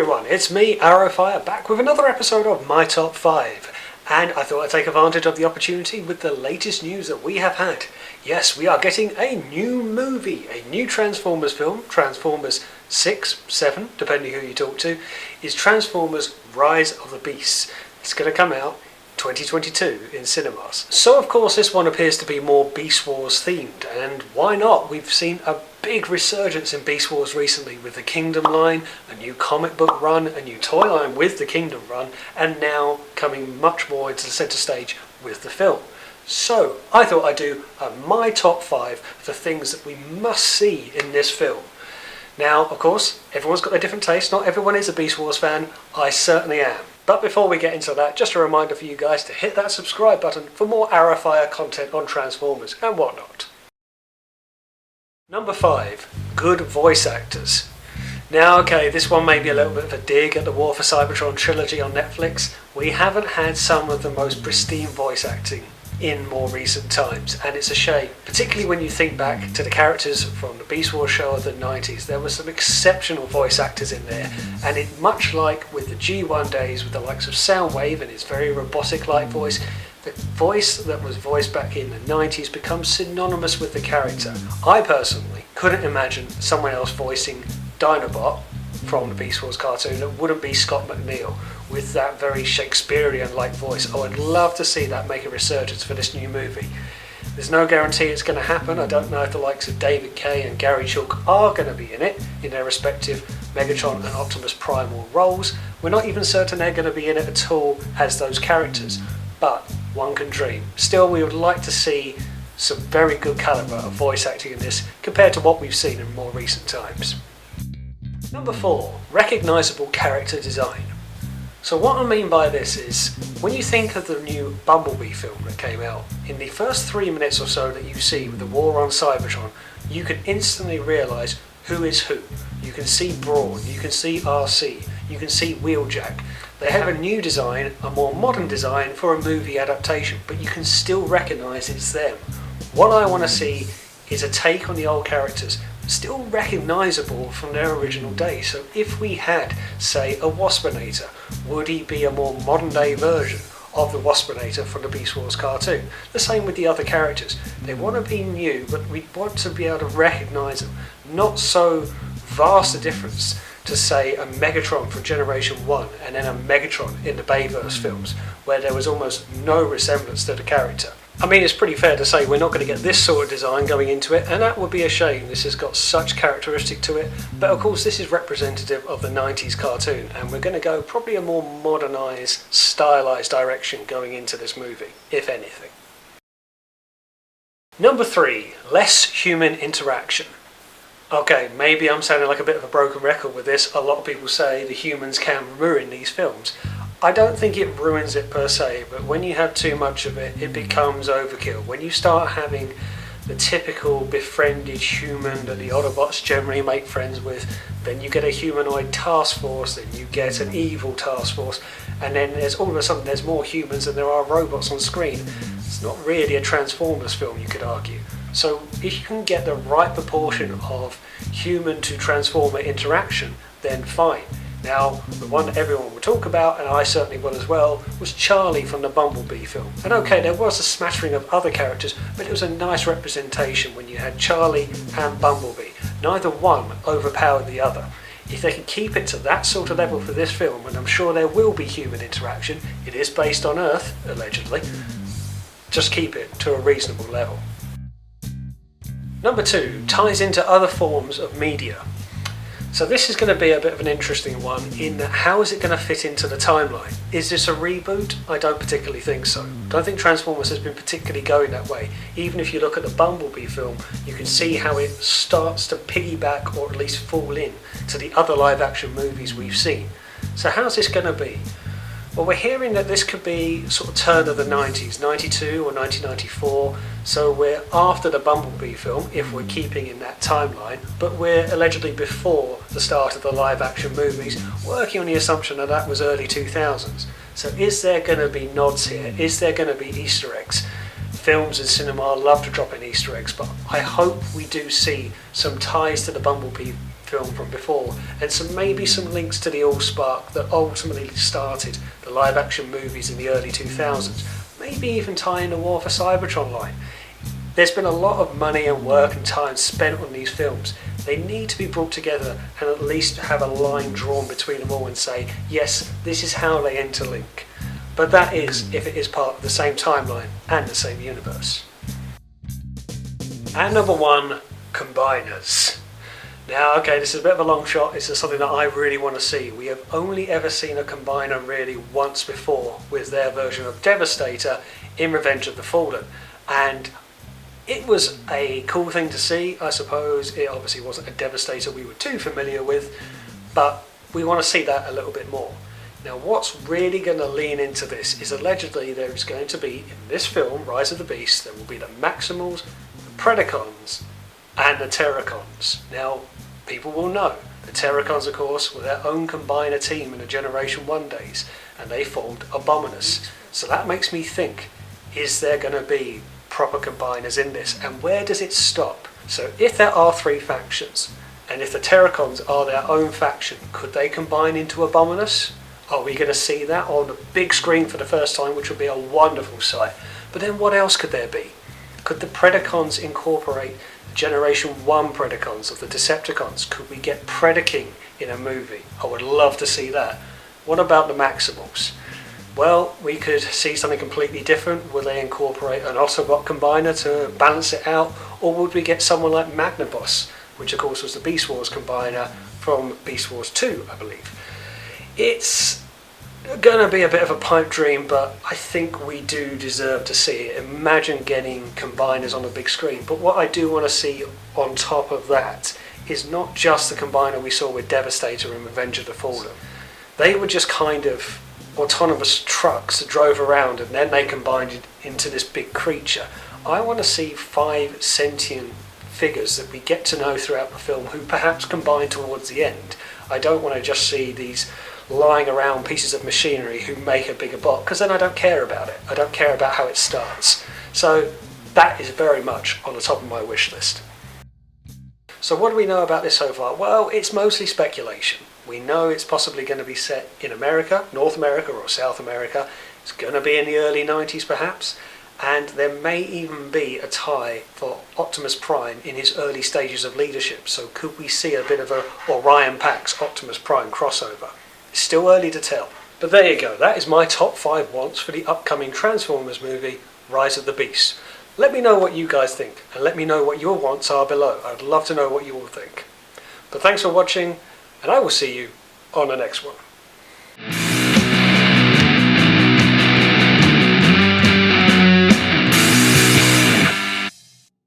everyone, it's me, Arrowfire, back with another episode of My Top 5. And I thought I'd take advantage of the opportunity with the latest news that we have had. Yes, we are getting a new movie, a new Transformers film, Transformers 6, 7, depending who you talk to, is Transformers Rise of the Beasts. It's going to come out 2022 in cinemas. So of course this one appears to be more Beast Wars themed, and why not? We've seen a big resurgence in Beast Wars recently with the Kingdom line, a new comic book run, a new toy line with the Kingdom run, and now coming much more into the centre stage with the film. So I thought I'd do my top 5 for things that we must see in this film. Now of course everyone's got their different tastes, not everyone is a Beast Wars fan, I certainly am. But before we get into that, just a reminder for you guys to hit that subscribe button for more Arrowfire content on Transformers and whatnot. Number 5. Good voice actors. Now okay, this one may be a little bit of a dig at the War for Cybertron trilogy on Netflix. We haven't had some of the most pristine voice acting in more recent times, and it's a shame, particularly when you think back to the characters from the Beast Wars show of the 90s. There were some exceptional voice actors in there, and it, much like with the G1 days with the likes of Soundwave and his very robotic like voice, the voice that was voiced back in the 90s becomes synonymous with the character. I personally couldn't imagine someone else voicing Dinobot from the Beast Wars cartoon that wouldn't be Scott McNeil with that very Shakespearean-like voice. I would love to see that make a resurgence for this new movie. There's no guarantee it's going to happen. I don't know if the likes of David Kaye and Gary Chalk are going to be in it in their respective Megatron and Optimus Primal roles. We're not even certain they're going to be in it at all as those characters, but one can dream. Still, we would like to see some very good calibre of voice acting in this compared to what we've seen in more recent times. Number 4. Recognisable character design. So what I mean by this is, when you think of the new Bumblebee film that came out, in the first 3 minutes or so that you see with the war on Cybertron, you can instantly realise who is who. You can see Brawn, you can see RC, you can see Wheeljack. They have a new design, a more modern design for a movie adaptation, but you can still recognise it's them. What I want to see is a take on the old characters, still recognisable from their original days. So if we had, say, a Waspinator, would he be a more modern day version of the Waspinator from the Beast Wars cartoon? The same with the other characters. They want to be new, but we want to be able to recognise them. Not so vast a difference to, say, a Megatron from Generation 1 and then a Megatron in the Bayverse films, where there was almost no resemblance to the character. I mean, it's pretty fair to say we're not going to get this sort of design going into it, and that would be a shame. This has got such characteristic to it, but of course this is representative of the 90s cartoon, and we're going to go probably a more modernised, stylised direction going into this movie, if anything. Number 3. Less human interaction. Okay, maybe I'm sounding like a bit of a broken record with this. A lot of people say the humans can ruin these films. I don't think it ruins it per se, but when you have too much of it, it becomes overkill. When you start having the typical befriended human that the Autobots generally make friends with, then you get a humanoid task force, then you get an evil task force, and then there's all of a sudden there's more humans than there are robots on screen. It's not really a Transformers film, you could argue. So if you can get the right proportion of human to Transformer interaction, then fine. Now, the one that everyone will talk about, and I certainly will as well, was Charlie from the Bumblebee film. And okay, there was a smattering of other characters, but it was a nice representation when you had Charlie and Bumblebee. Neither one overpowered the other. If they can keep it to that sort of level for this film, and I'm sure there will be human interaction, it is based on Earth, allegedly, just keep it to a reasonable level. Number 2 ties into other forms of media. So this is going to be a bit of an interesting one in that how is it going to fit into the timeline? Is this a reboot? I don't particularly think so. I don't think Transformers has been particularly going that way. Even if you look at the Bumblebee film, you can see how it starts to piggyback or at least fall in to the other live action movies we've seen. So how's this going to be? Well, we're hearing that this could be sort of turn of the 90s, 92 or 1994, so we're after the Bumblebee film, if we're keeping in that timeline, but we're allegedly before the start of the live action movies, working on the assumption that that was early 2000s. So is there going to be nods here? Is there going to be Easter eggs? Films and cinema love to drop in Easter eggs, but I hope we do see some ties to the Bumblebee film from before, and maybe some links to the Allspark that ultimately started the live action movies in the early 2000s, maybe even tie in the War for Cybertron line. There's been a lot of money and work and time spent on these films. They need to be brought together and at least have a line drawn between them all and say, yes, this is how they interlink. But that is if it is part of the same timeline and the same universe. And number one, combiners. Now, okay, this is a bit of a long shot. This is something that I really want to see. We have only ever seen a combiner really once before with their version of Devastator in Revenge of the Fallen. And it was a cool thing to see, I suppose. It obviously wasn't a Devastator we were too familiar with, but we want to see that a little bit more. Now, what's really going to lean into this is allegedly there's going to be, in this film, Rise of the Beast, there will be the Maximals, the Predacons, and the Terracons. Now, people will know. The Terracons, of course, were their own combiner team in the Generation 1 days, and they formed Abominus. So that makes me think, is there going to be proper combiners in this, and where does it stop? So if there are three factions, and if the Terracons are their own faction, could they combine into Abominus? Are we going to see that on the big screen for the first time, which would be a wonderful sight? But then what else could there be? Could the Predacons incorporate the Generation 1 Predacons of the Decepticons? Could we get Predaking in a movie? I would love to see that. What about the Maximals? Well, we could see something completely different. Will they incorporate an Autobot combiner to balance it out? Or would we get someone like Magnaboss, which of course was the Beast Wars combiner from Beast Wars 2, I believe. It's going to be a bit of a pipe dream, but I think we do deserve to see it. Imagine getting combiners on a big screen. But what I do want to see on top of that is not just the combiner we saw with Devastator and Revenge of the Fallen. They were just kind of autonomous trucks that drove around and then they combined it into this big creature. I want to see 5 sentient figures that we get to know throughout the film who perhaps combine towards the end. I don't want to just see these lying around pieces of machinery who make a bigger bot, because then I don't care about it. I don't care about how it starts. So that is very much on the top of my wish list. So what do we know about this so far? Well, it's mostly speculation. We know it's possibly going to be set in America, North America or South America. It's going to be in the early 90s perhaps, and there may even be a tie for Optimus Prime in his early stages of leadership. So could we see a bit of a Orion Pax Optimus Prime crossover? It's still early to tell. But there you go, that is my top 5 wants for the upcoming Transformers movie, Rise of the Beast. Let me know what you guys think, and let me know what your wants are below. I'd love to know what you all think. But thanks for watching, and I will see you on the next one.